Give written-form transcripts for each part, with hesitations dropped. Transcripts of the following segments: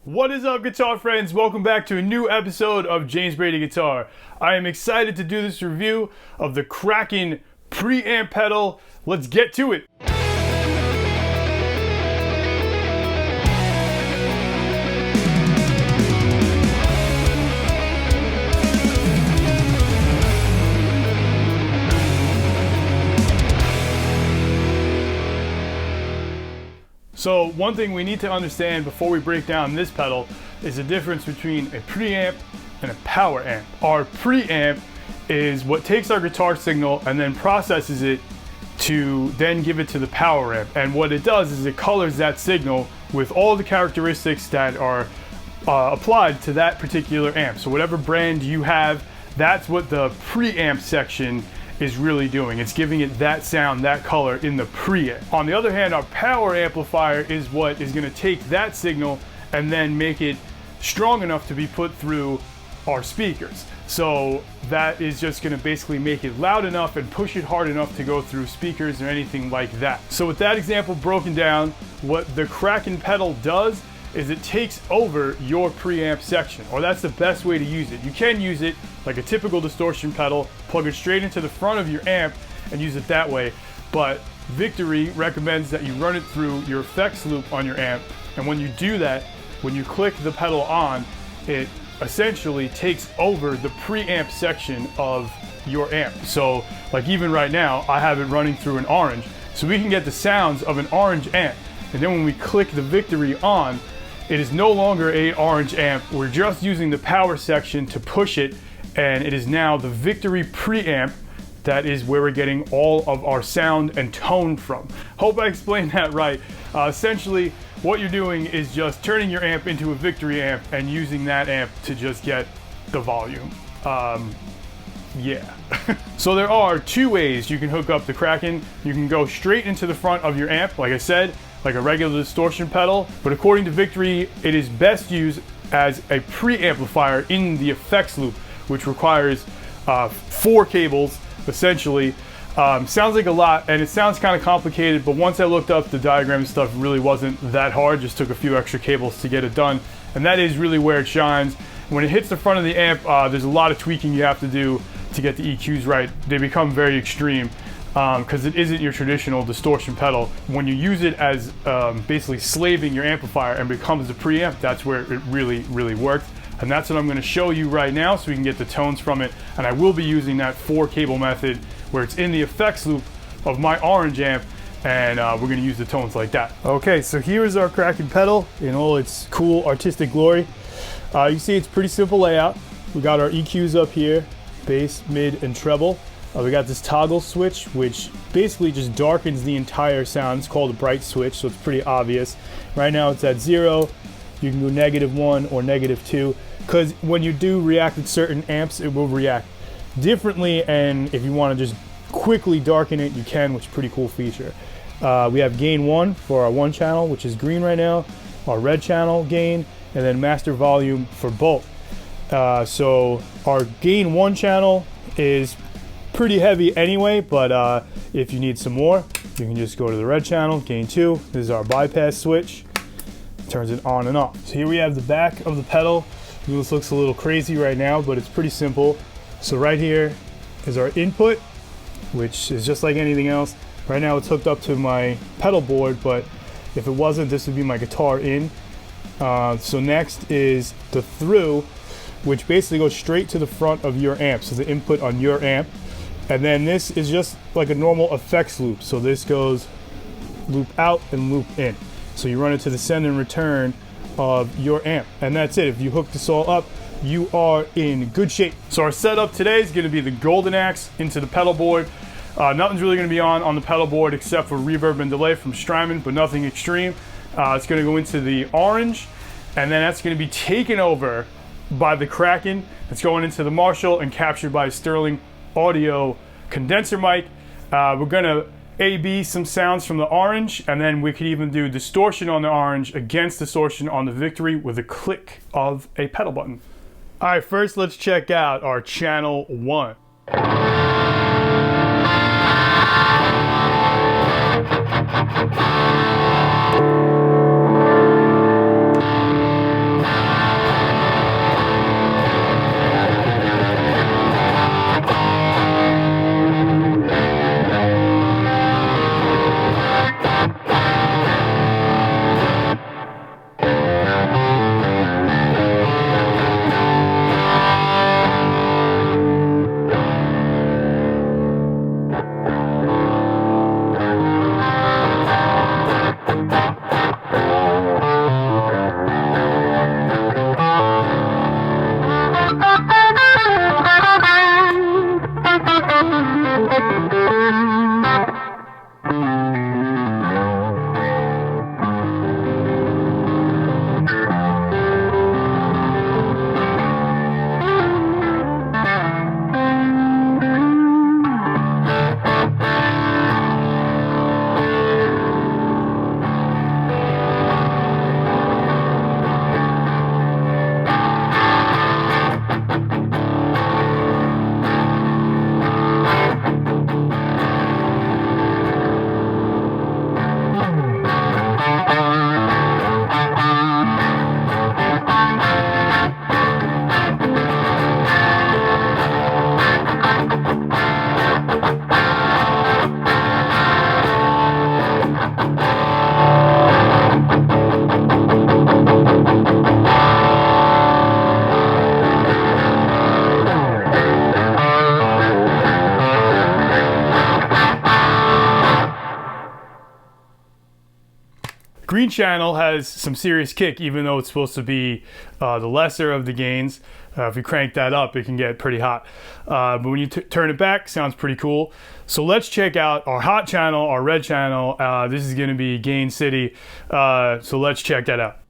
What is up, guitar friends? Welcome back to a new episode of James Brady Guitar. I am excited to do this review of the Kraken Pre Amp Pedal. Let's get to it. So one thing we need to understand before we break down this pedal is the difference between a preamp and a power amp. Our preamp is what takes our guitar signal and then processes it to then give it to the power amp. And what it does is it colors that signal with all the characteristics that are applied to that particular amp. So whatever brand you have, that's what the preamp section is really doing. It's giving it that sound, that color in the preamp. On the other hand, our power amplifier is what is going to take that signal and then make it strong enough to be put through our speakers. So that is just going to basically make it loud enough and push it hard enough to go through speakers or anything like that. So with that example broken down, what the Kraken pedal does is it takes over your preamp section, or that's the best way to use it. You can use it like a typical distortion pedal, plug it straight into the front of your amp and use it that way. But Victory recommends that you run it through your effects loop on your amp. And when you do that, when you click the pedal on, it essentially takes over the preamp section of your amp. So like even right now, I have it running through an orange. So we can get the sounds of an orange amp. And then when we click the Victory on, it is no longer an orange amp. We're just using the power section to push it, and it is now the Victory preamp. That is where we're getting all of our sound and tone from. Hope I explained that right. Essentially, what you're doing is just turning your amp into a Victory amp and using that amp to just get the volume. Yeah. So there are two ways you can hook up the Kraken. You can go straight into the front of your amp, like I said, like a regular distortion pedal, but according to Victory, it is best used as a preamplifier in the effects loop, which requires 4 cables, essentially. Sounds like a lot, and it sounds kind of complicated, but once I looked up the diagram and stuff, really wasn't that hard, just took a few extra cables to get it done, and that is really where it shines. When it hits the front of the amp, there's a lot of tweaking you have to do to get the EQs right. They become very extreme, because it isn't your traditional distortion pedal. When you use it as basically slaving your amplifier and becomes the preamp, that's where it really works. And that's what I'm going to show you right now so we can get the tones from it. And I will be using that 4 cable method where it's in the effects loop of my orange amp, and we're going to use the tones like that. Okay, so here is our Kraken pedal in all its cool artistic glory. You see it's pretty simple layout. We got our EQs up here, bass, mid, and treble. We got this toggle switch, which basically just darkens the entire sound. It's called a bright switch, so it's pretty obvious. Right now it's at 0. You can go -1 or -2, because when you do react with certain amps, it will react differently, and if you want to just quickly darken it, you can, which is a pretty cool feature. We have gain 1 for our 1 channel, which is green right now, our red channel gain, and then master volume for both. So our gain 1 channel is pretty heavy anyway, but if you need some more, you can just go to the red channel, gain 2. This is our bypass switch. Turns it on and off. So here we have the back of the pedal. This looks a little crazy right now, but it's pretty simple. So right here is our input, which is just like anything else. Right now it's hooked up to my pedal board, but if it wasn't, this would be my guitar in. So next is the through, which basically goes straight to the front of your amp. So the input on your amp. And then this is just like a normal effects loop. So this goes loop out and loop in. So you run it to the send and return of your amp. And that's it. If you hook this all up, you are in good shape. So our setup today is going to be the golden axe into the pedal board. Nothing's really going to be on the pedal board except for reverb and delay from Strymon, but nothing extreme. It's going to go into the orange, and then that's going to be taken over by the Kraken. It's going into the Marshall and captured by a Sterling audio condenser mic. We're gonna A/B some sounds from the orange, and then we could even do distortion on the orange against distortion on the Victory with a click of a pedal button. All right, first let's check out our channel 1. green channel has some serious kick, even though it's supposed to be the lesser of the gains. If you crank that up, it can get pretty hot. But when you turn it back, sounds pretty cool. So let's check out our hot channel, our red channel. This is going to be Gain City. So let's check that out.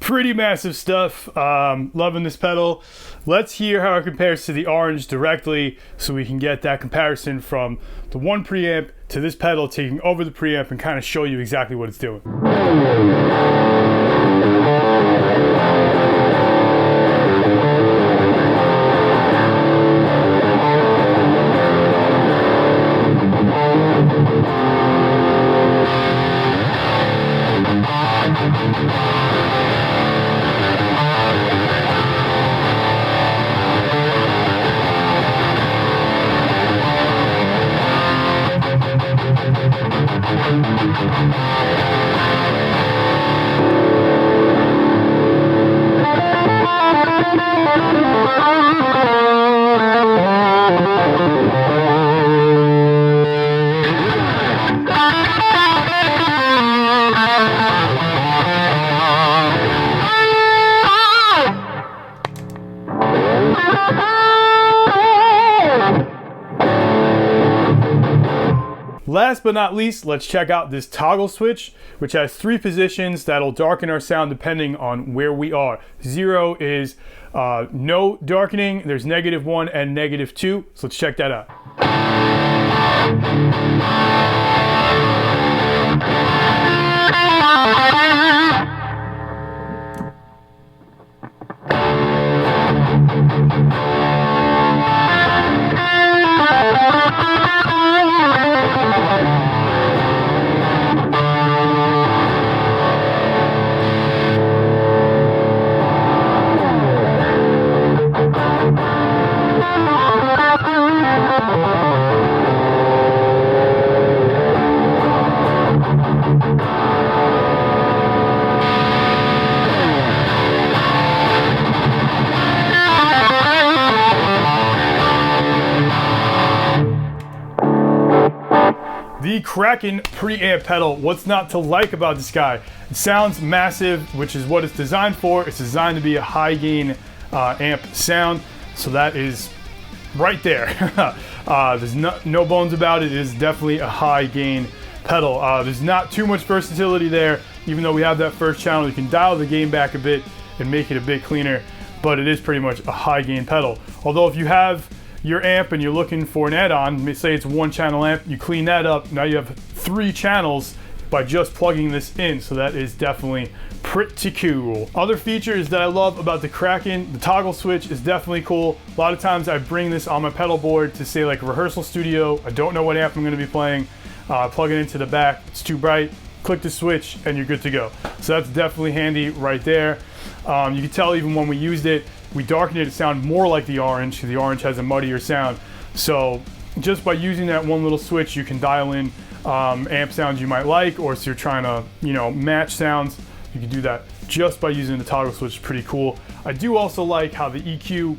Pretty massive stuff. Loving this pedal. Let's hear how it compares to the orange directly, so we can get that comparison from the one preamp to this pedal taking over the preamp and kind of show you exactly what it's doing. Last but not least, let's check out this toggle switch, which has 3 positions that'll darken our sound depending on where we are. 0 is no darkening, there's -1 and -2, so let's check that out. The Kraken Pre Amp Pedal. What's not to like about this guy? It sounds massive, which is what it's designed for. It's designed to be a high gain amp sound, so that is right there. There's no bones about it. It is definitely a high gain pedal. There's not too much versatility there, even though we have that first channel. You can dial the gain back a bit and make it a bit cleaner, but it is pretty much a high gain pedal. Although if you have your amp and you're looking for an add-on, say it's a 1-channel amp, you clean that up, now you have 3 channels by just plugging this in, so that is definitely pretty cool. Other features that I love about the Kraken, the toggle switch is definitely cool. A lot of times I bring this on my pedal board to say like a rehearsal studio. I don't know what amp I'm gonna be playing. Plug it into the back, it's too bright, click the switch and you're good to go. So that's definitely handy right there. You can tell even when we used it, we darkened it to sound more like the orange. The orange has a muddier sound. So just by using that one little switch, you can dial in amp sounds you might like, or if you're trying to, you know, match sounds, you can do that just by using the toggle switch. Pretty cool. I do also like how the EQ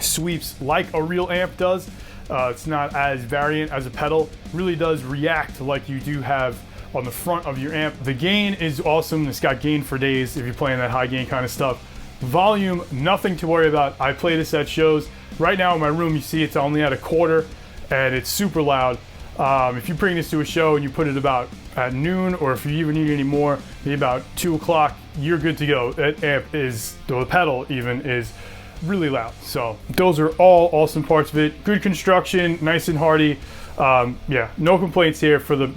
sweeps like a real amp does. It's not as variant as a pedal. It really does react like you do have on the front of your amp. The gain is awesome. It's got gain for days if you're playing that high gain kind of stuff. Volume, nothing to worry about. I play this at shows. Right now in my room, you see it's only at 1/4 and it's super loud. If you bring this to a show and you put it about at noon, or if you even need any more, maybe about 2 o'clock, you're good to go. That amp is, or the pedal even, is really loud. So those are all awesome parts of it. Good construction, nice and hardy. Yeah, no complaints here. For the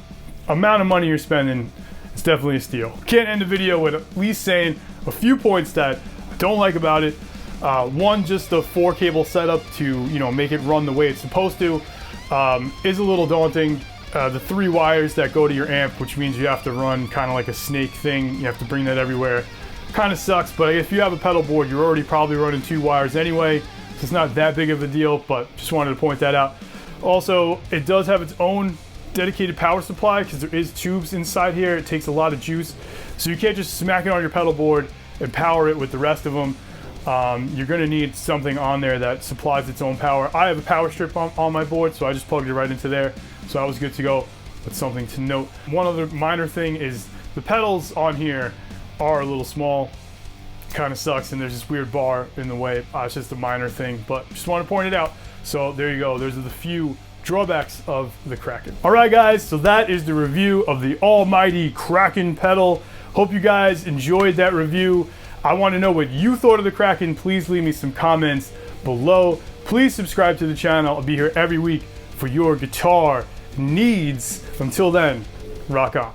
amount of money you're spending, it's definitely a steal. Can't end the video with at least saying a few points that I don't like about it. One, just the 4-cable setup to, you know, make it run the way it's supposed to, is a little daunting. The 3 wires that go to your amp, which means you have to run kind of like a snake thing. You have to bring that everywhere. Kind of sucks, but if you have a pedal board, you're already probably running 2 wires anyway, so it's not that big of a deal, but just wanted to point that out. Also, it does have its own dedicated power supply because there is tubes inside here. It takes a lot of juice, so you can't just smack it on your pedal board and power it with the rest of them. You're going to need something on there that supplies its own power. I have a power strip on my board, so I just plugged it right into there, so I was good to go. That's something to note. One other minor thing is the pedals on here are a little small. Kind of sucks, and there's this weird bar in the way. It's just a minor thing, but just want to point it out. So there you go. Those are the few drawbacks of the Kraken. All right, guys, so that is the review of the almighty Kraken pedal. Hope you guys enjoyed that review. I want to know what you thought of the Kraken. Please leave me some comments below. Please subscribe to the channel. I'll be here every week for your guitar needs. Until then, rock on.